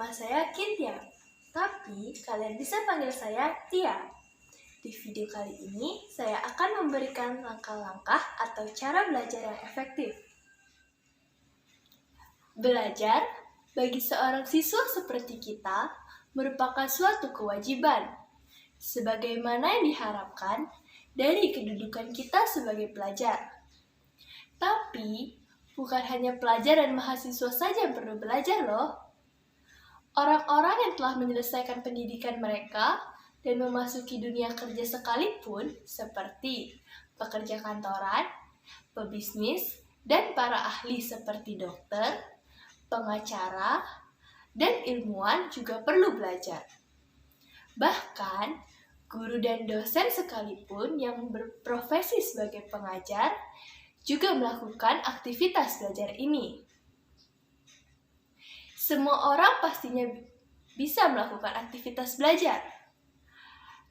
nama saya Kitya, tapi kalian bisa panggil saya Tia. Di video kali ini, saya akan memberikan langkah-langkah atau cara belajar yang efektif. Belajar bagi seorang siswa seperti kita merupakan suatu kewajiban, sebagaimana yang diharapkan dari kedudukan kita sebagai pelajar. Tapi, bukan hanya pelajar dan mahasiswa saja yang perlu belajar loh. Orang-orang yang telah menyelesaikan pendidikan mereka dan memasuki dunia kerja sekalipun, seperti pekerja kantoran, pebisnis, dan para ahli seperti dokter, pengacara, dan ilmuwan juga perlu belajar. Bahkan, guru dan dosen sekalipun yang berprofesi sebagai pengajar juga melakukan aktivitas belajar ini. Semua orang pastinya bisa melakukan aktivitas belajar,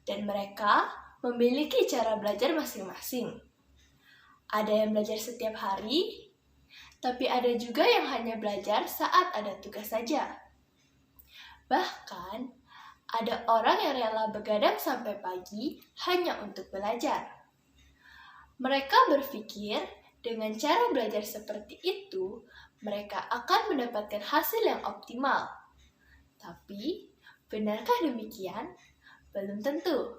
dan mereka memiliki cara belajar masing-masing. Ada yang belajar setiap hari, tapi ada juga yang hanya belajar saat ada tugas saja. Bahkan, ada orang yang rela begadang sampai pagi hanya untuk belajar. Mereka berpikir dengan cara belajar seperti itu, mereka akan mendapatkan hasil yang optimal. Tapi, benarkah demikian? Belum tentu.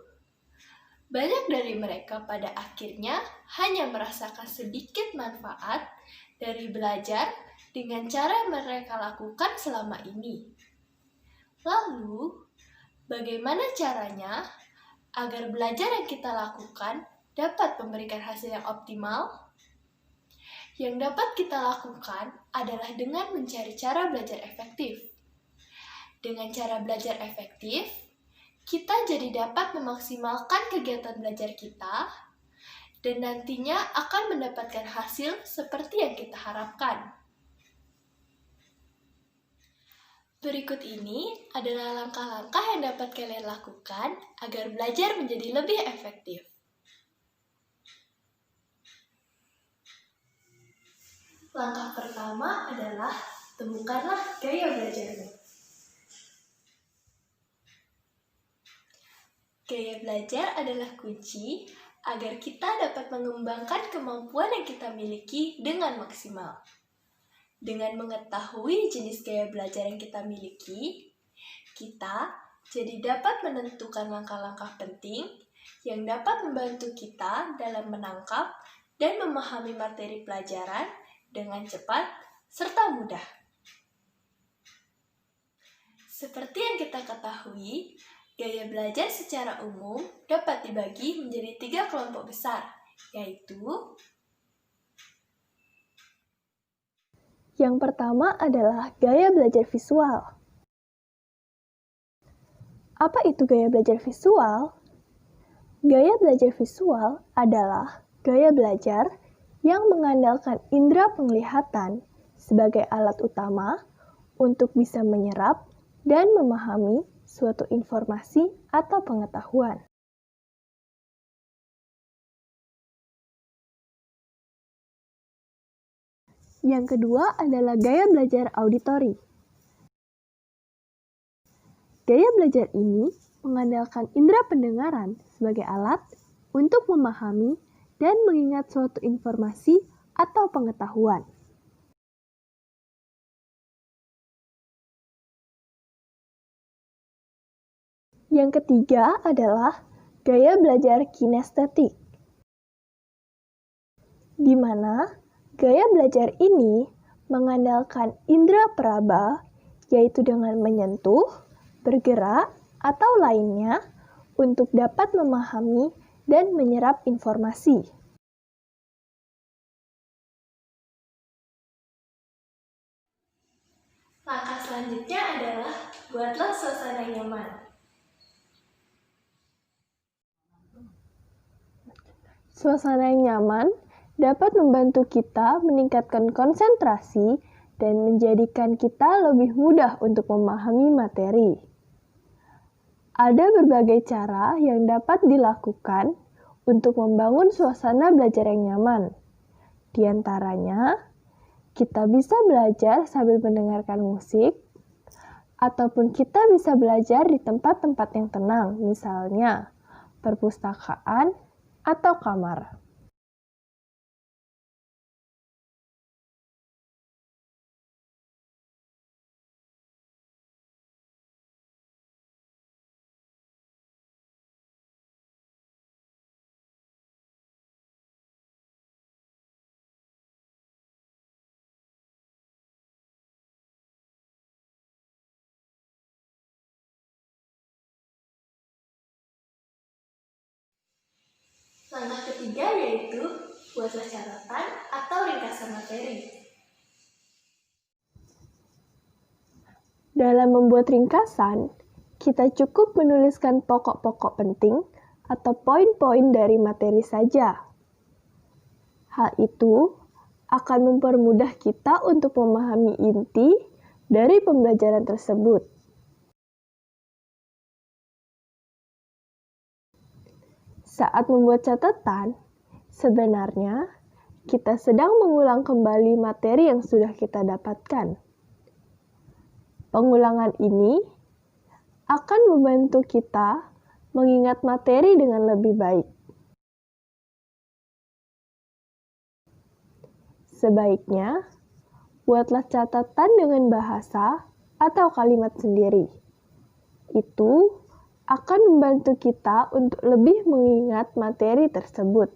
Banyak dari mereka pada akhirnya hanya merasakan sedikit manfaat dari belajar dengan cara yang mereka lakukan selama ini. Lalu, bagaimana caranya agar belajar yang kita lakukan dapat memberikan hasil yang optimal? Yang dapat kita lakukan adalah dengan mencari cara belajar efektif. Dengan cara belajar efektif, kita jadi dapat memaksimalkan kegiatan belajar kita dan nantinya akan mendapatkan hasil seperti yang kita harapkan. Berikut ini adalah langkah-langkah yang dapat kalian lakukan agar belajar menjadi lebih efektif. Langkah pertama adalah temukanlah gaya belajarmu. Gaya belajar adalah kunci agar kita dapat mengembangkan kemampuan yang kita miliki dengan maksimal. Dengan mengetahui jenis gaya belajar yang kita miliki, kita jadi dapat menentukan langkah-langkah penting yang dapat membantu kita dalam menangkap dan memahami materi pelajaran dengan cepat serta mudah. Seperti yang kita ketahui, gaya belajar secara umum dapat dibagi menjadi 3 kelompok besar, yaitu yang pertama adalah gaya belajar visual. Apa itu gaya belajar visual? Gaya belajar visual adalah gaya belajar yang mengandalkan indera penglihatan sebagai alat utama untuk bisa menyerap dan memahami suatu informasi atau pengetahuan. Yang kedua adalah gaya belajar auditori. Gaya belajar ini mengandalkan indera pendengaran sebagai alat untuk memahami dan mengingat suatu informasi atau pengetahuan. Yang ketiga adalah gaya belajar kinestetik, di mana gaya belajar ini mengandalkan indera peraba, yaitu dengan menyentuh, bergerak, atau lainnya untuk dapat memahami dan menyerap informasi. langkah selanjutnya adalah buatlah suasana nyaman. Suasana yang nyaman dapat membantu kita meningkatkan konsentrasi dan menjadikan kita lebih mudah untuk memahami materi. Ada berbagai cara yang dapat dilakukan untuk membangun suasana belajar yang nyaman. Di antaranya, kita bisa belajar sambil mendengarkan musik, Ataupun kita bisa belajar di tempat-tempat yang tenang, misalnya perpustakaan atau kamar. Langkah ketiga yaitu buatlah catatan atau ringkasan materi. Dalam membuat ringkasan, kita cukup menuliskan pokok-pokok penting atau poin-poin dari materi saja. Hal itu akan mempermudah kita untuk memahami inti dari pembelajaran tersebut. Saat membuat catatan, sebenarnya kita sedang mengulang kembali materi yang sudah kita dapatkan. Pengulangan ini akan membantu kita mengingat materi dengan lebih baik. Sebaiknya, buatlah catatan dengan bahasa atau kalimat sendiri. Itu akan membantu kita untuk lebih mengingat materi tersebut.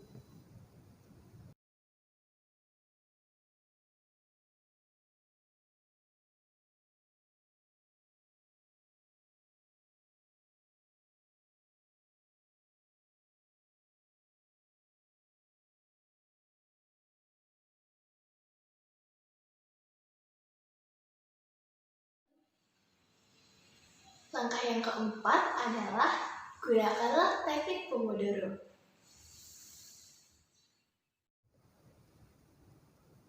Langkah yang keempat adalah gunakanlah teknik Pomodoro.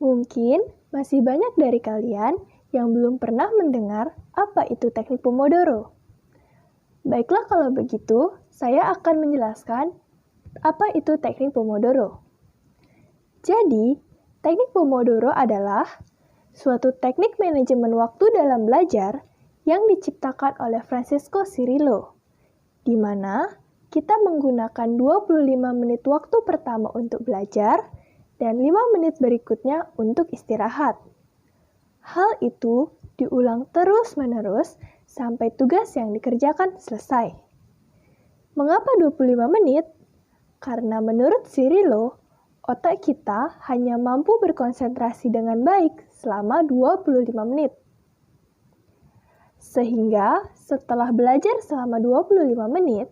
Mungkin masih banyak dari kalian yang belum pernah mendengar apa itu teknik Pomodoro. Baiklah kalau begitu, saya akan menjelaskan apa itu teknik Pomodoro. Jadi, teknik Pomodoro adalah suatu teknik manajemen waktu dalam belajar yang diciptakan oleh Francesco Cirillo, di mana kita menggunakan 25 menit waktu pertama untuk belajar dan 5 menit berikutnya untuk istirahat. Hal itu diulang terus-menerus sampai tugas yang dikerjakan selesai. Mengapa 25 menit? Karena menurut Cirillo, otak kita hanya mampu berkonsentrasi dengan baik selama 25 menit. Sehingga setelah belajar selama 25 menit,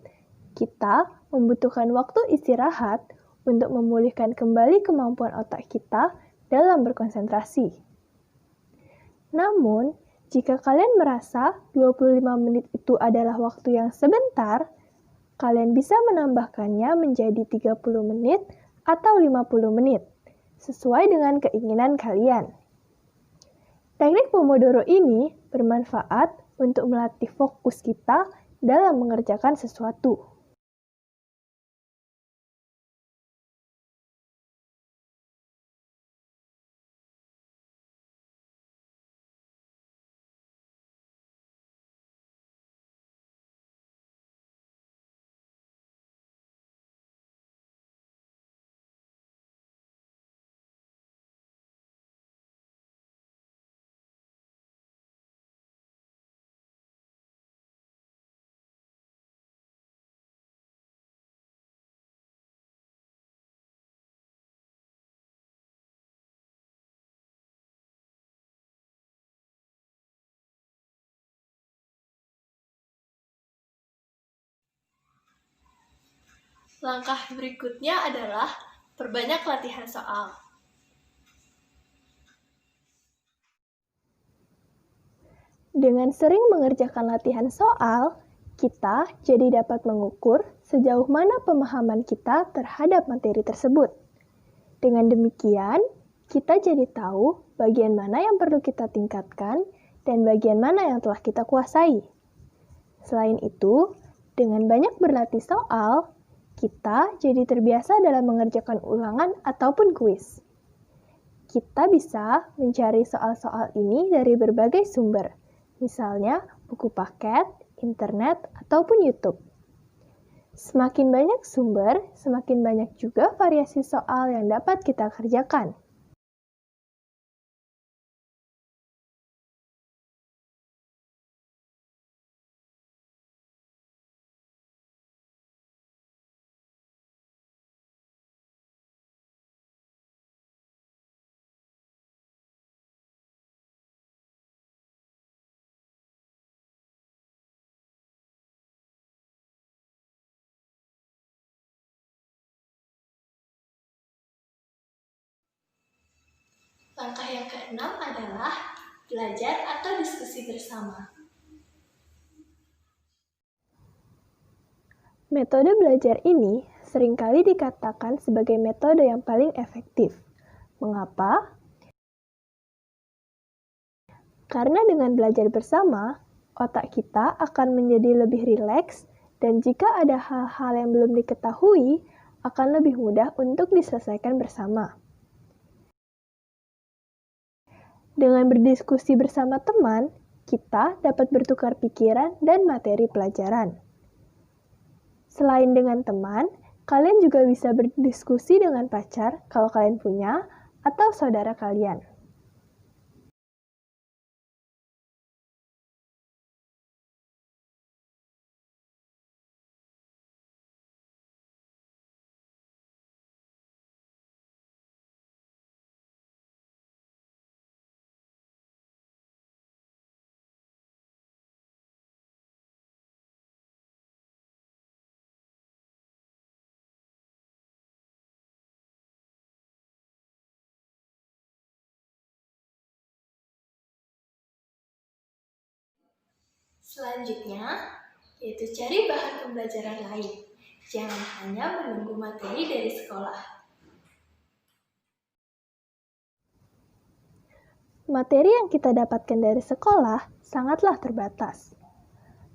kita membutuhkan waktu istirahat untuk memulihkan kembali kemampuan otak kita dalam berkonsentrasi. Namun, jika kalian merasa 25 menit itu adalah waktu yang sebentar, kalian bisa menambahkannya menjadi 30 menit atau 50 menit, sesuai dengan keinginan kalian. Teknik Pomodoro ini bermanfaat untuk melatih fokus kita dalam mengerjakan sesuatu. Langkah berikutnya adalah perbanyak latihan soal. Dengan sering mengerjakan latihan soal, kita jadi dapat mengukur sejauh mana pemahaman kita terhadap materi tersebut. Dengan demikian, kita jadi tahu bagian mana yang perlu kita tingkatkan dan bagian mana yang telah kita kuasai. Selain itu, dengan banyak berlatih soal, kita jadi terbiasa dalam mengerjakan ulangan ataupun kuis. Kita bisa mencari soal-soal ini dari berbagai sumber, misalnya buku paket, internet, ataupun YouTube. Semakin banyak sumber, semakin banyak juga variasi soal yang dapat kita kerjakan. Langkah yang keenam adalah belajar atau diskusi bersama. Metode belajar ini seringkali dikatakan sebagai metode yang paling efektif. Mengapa? Karena dengan belajar bersama, otak kita akan menjadi lebih rileks dan jika ada hal-hal yang belum diketahui, akan lebih mudah untuk diselesaikan bersama. Dengan berdiskusi bersama teman, kita dapat bertukar pikiran dan materi pelajaran. Selain dengan teman, kalian juga bisa berdiskusi dengan pacar kalau kalian punya, atau saudara kalian. Selanjutnya, yaitu cari bahan pembelajaran lain. Jangan hanya menunggu materi dari sekolah. Materi yang kita dapatkan dari sekolah sangatlah terbatas.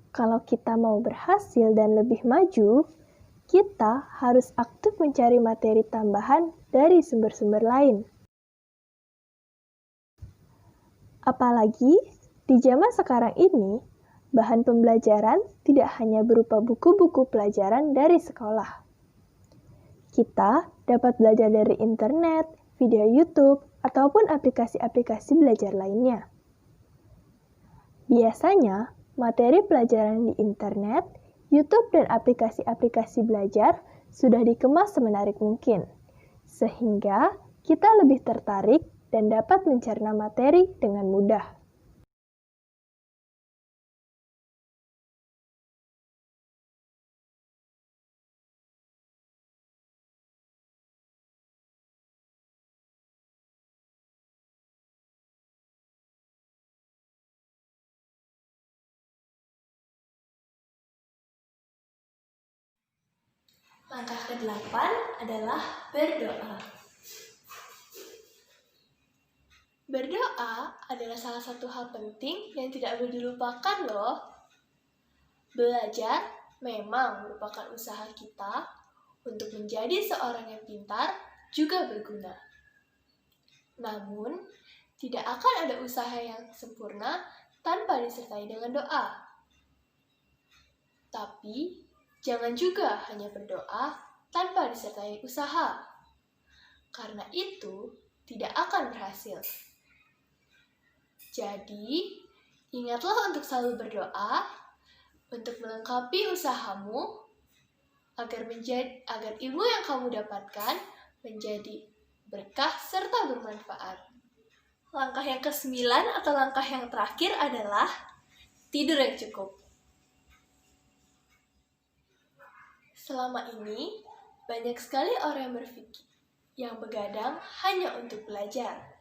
Kalau kita mau berhasil dan lebih maju, kita harus aktif mencari materi tambahan dari sumber-sumber lain. Apalagi di zaman sekarang ini, bahan pembelajaran tidak hanya berupa buku-buku pelajaran dari sekolah. Kita dapat belajar dari internet, video YouTube, ataupun aplikasi-aplikasi belajar lainnya. Biasanya, materi pelajaran di internet, YouTube, dan aplikasi-aplikasi belajar sudah dikemas semenarik mungkin, sehingga kita lebih tertarik dan dapat mencerna materi dengan mudah. Langkah ke-8 adalah berdoa. Berdoa adalah salah satu hal penting yang tidak boleh dilupakan loh. Belajar memang merupakan usaha kita untuk menjadi seorang yang pintar juga berguna. Namun, tidak akan ada usaha yang sempurna tanpa disertai dengan doa. Tapi, jangan juga hanya berdoa tanpa disertai usaha. Karena itu tidak akan berhasil. Jadi, ingatlah untuk selalu berdoa untuk melengkapi usahamu agar ilmu yang kamu dapatkan menjadi berkah serta bermanfaat. Langkah yang ke-9 atau langkah yang terakhir adalah tidur yang cukup. Selama ini, banyak sekali orang yang begadang hanya untuk belajar.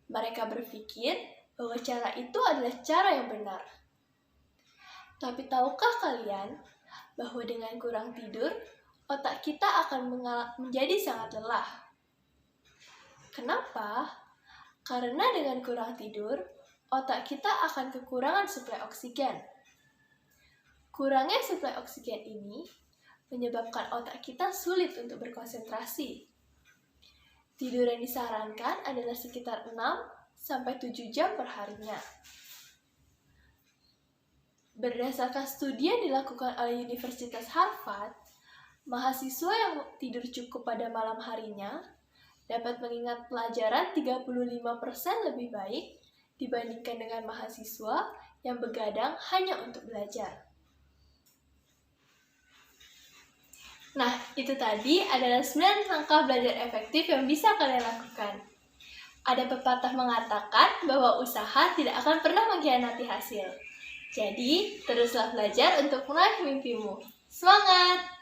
Mereka berpikir bahwa cara itu adalah cara yang benar. Tapi tahukah kalian bahwa dengan kurang tidur, otak kita akan menjadi sangat lelah? Kenapa? Karena dengan kurang tidur, otak kita akan kekurangan suplai oksigen. Kurangnya suplai oksigen ini menyebabkan otak kita sulit untuk berkonsentrasi. Tidur yang disarankan adalah sekitar 6-7 jam per harinya. Berdasarkan studi yang dilakukan oleh Universitas Harvard, mahasiswa yang tidur cukup pada malam harinya dapat mengingat pelajaran 35% lebih baik dibandingkan dengan mahasiswa yang begadang hanya untuk belajar. Nah, itu tadi adalah 9 langkah belajar efektif yang bisa kalian lakukan. Ada pepatah mengatakan bahwa usaha tidak akan pernah mengkhianati hasil. Jadi, teruslah belajar untuk meraih mimpimu. Semangat!